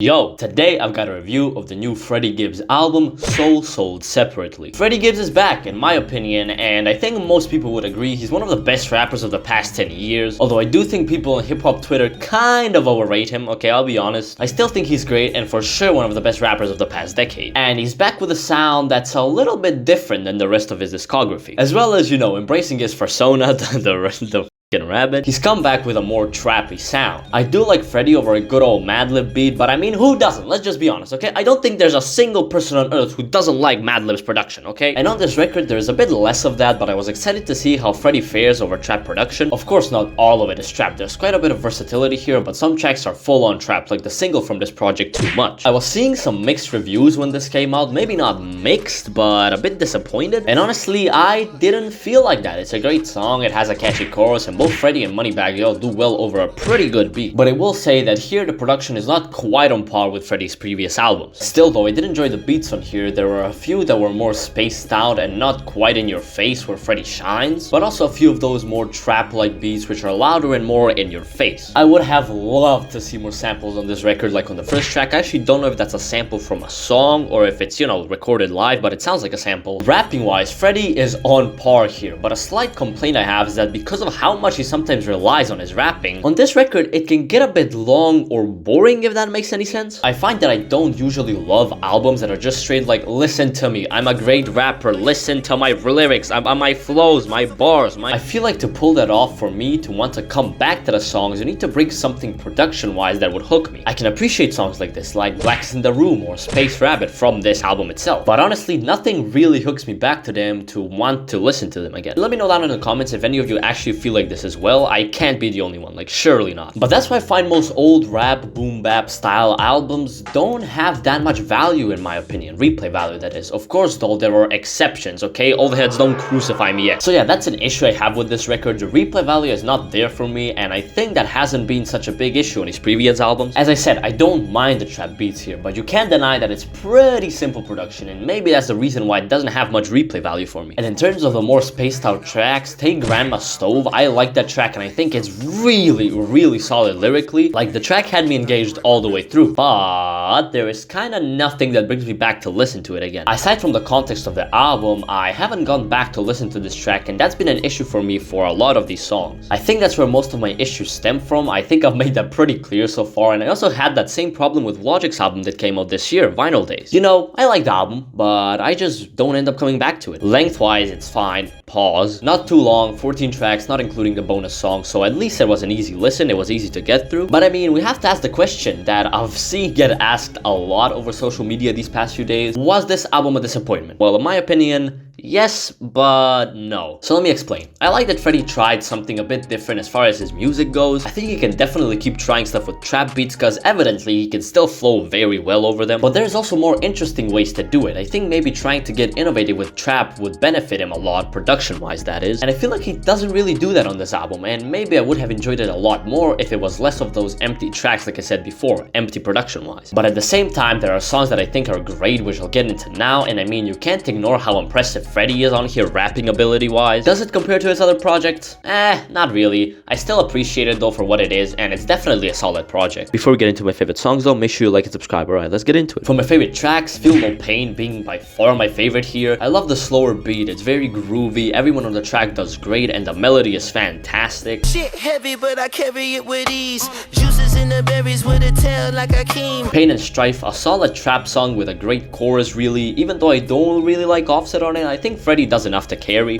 Yo, today I've got a review of the new Freddie Gibbs album, Sold Separately. Freddie Gibbs is back, in my opinion, and I think most people would agree he's one of the best rappers of the past 10 years. Although I do think people on hip-hop Twitter kind of overrate him, okay, I'll be honest. I still think he's great and for sure one of the best rappers of the past decade. And he's back with a sound that's a little bit different than the rest of his discography. As well as, embracing his persona, the rabbit. He's come back with a more trappy sound. I do like Freddie over a good old Madlib beat, but I mean, who doesn't? Let's just be honest, okay? I don't think there's a single person on earth who doesn't like Madlib's production, okay? And on this record, there's a bit less of that, but I was excited to see how Freddie fares over trap production. Of course, not all of it is trap. There's quite a bit of versatility here, but some tracks are full-on trap, like the single from this project, Too Much. I was seeing some mixed reviews when this came out. Maybe not mixed, but a bit disappointed. And honestly, I didn't feel like that. It's a great song, it has a catchy chorus, and both Freddie and Moneybagg Yo do well over a pretty good beat. But I will say that here the production is not quite on par with Freddie's previous albums. Still though, I did enjoy the beats on here. There were a few that were more spaced out and not quite in your face where Freddie shines, but also a few of those more trap-like beats which are louder and more in your face. I would have loved to see more samples on this record like on the first track. I actually don't know if that's a sample from a song or if it's, recorded live, but it sounds like a sample. Rapping wise, Freddie is on par here, but a slight complaint I have is that because of how much he sometimes relies on his rapping, on this record it can get a bit long or boring, if that makes any sense. I find that I don't usually love albums that are just straight like, listen to me, I'm a great rapper, listen to my lyrics, my flows, my bars, I feel like to pull that off for me, to want to come back to the songs, you need to bring something production wise that would hook me. I can appreciate songs like this, like Black's in the Room or Space Rabbit from this album itself, but honestly nothing really hooks me back to them to want to listen to them again. Let me know down in the comments if any of you actually feel like this as well. I can't be the only one, like surely not. But that's why I find most old rap, boom bap style albums don't have that much value in my opinion, replay value that is. Of course though, there are exceptions, okay? Old heads don't crucify me yet. So yeah, that's an issue I have with this record. The replay value is not there for me, and I think that hasn't been such a big issue in his previous albums. As I said, I don't mind the trap beats here, but you can't deny that it's pretty simple production, and maybe that's the reason why it doesn't have much replay value for me. And in terms of the more spaced out tracks, take Grandma Stove. I like that track and I think it's really solid lyrically. Like, the track had me engaged all the way through, but there is kind of nothing that brings me back to listen to it again. Aside from the context of the album, I haven't gone back to listen to this track, and that's been an issue for me for a lot of these songs. I think that's where most of my issues stem from. I think I've made that pretty clear so far, and I also had that same problem with Logic's album that came out this year, Vinyl Days. I like the album, but I just don't end up coming back to it. Lengthwise, it's fine. Pause. Not too long, 14 tracks, not including the bonus song, so at least it was an easy listen, it was easy to get through. But I mean, we have to ask the question that I've seen get asked a lot over social media these past few days. Was this album a disappointment? Well, in my opinion, yes, but no. So let me explain. I like that Freddie tried something a bit different as far as his music goes. I think he can definitely keep trying stuff with trap beats because evidently he can still flow very well over them. But there's also more interesting ways to do it. I think maybe trying to get innovative with trap would benefit him a lot, production-wise that is. And I feel like he doesn't really do that on this album, and maybe I would have enjoyed it a lot more if it was less of those empty tracks like I said before, empty production-wise. But at the same time, there are songs that I think are great, which I'll get into now, and I mean, you can't ignore how impressive Freddie is on here rapping ability wise. Does it compare to his other projects? Not really. I still appreciate it though for what it is, and it's definitely a solid project. Before we get into my favorite songs though, make sure you like and subscribe. Alright, let's get into it. For my favorite tracks, Feel No Pain being by far my favorite here. I love the slower beat, it's very groovy, everyone on the track does great, and the melody is fantastic. Shit heavy, but I carry it with ease. Juices in the berries with a tail like a king. Pain and Strife, a solid trap song with a great chorus really. Even though I don't really like Offset on it, I think Freddie does enough to carry.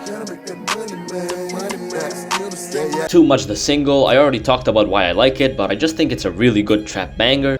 Too Much, the single, I already talked about why I like it, but I just think it's a really good trap banger.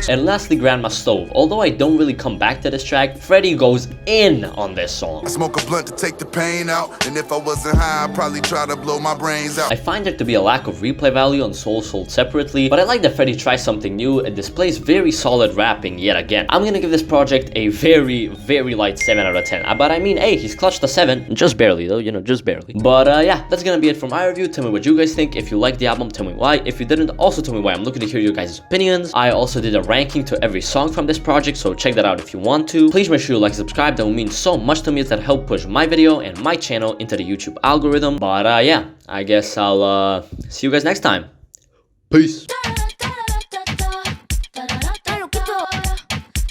And lastly, Grandma Stove. Although I don't really come back to this track, Freddie goes in on this song. I smoke a blunt to take the pain out, and if I wasn't high, I'd probably try to blow my brains out. I find there to be a lack of replay value on Sold Separately, but I like that Freddie tries something new and displays very solid rapping yet again. I'm gonna give this project a very light 7 out of 10. But I mean, hey, he's clutched a 7, just barely though, just barely. But yeah, that's gonna be it for my review. Tell me what you guys think. If you liked the album, tell me why. If you didn't, also tell me why. I'm looking to hear your guys' opinions. I also did a ranking to every song from this project, so check that out if you want to. Please make sure you like and subscribe. That will mean so much to me, as that help push my video and my channel into the YouTube algorithm. But yeah, I guess I'll see you guys next time. Peace.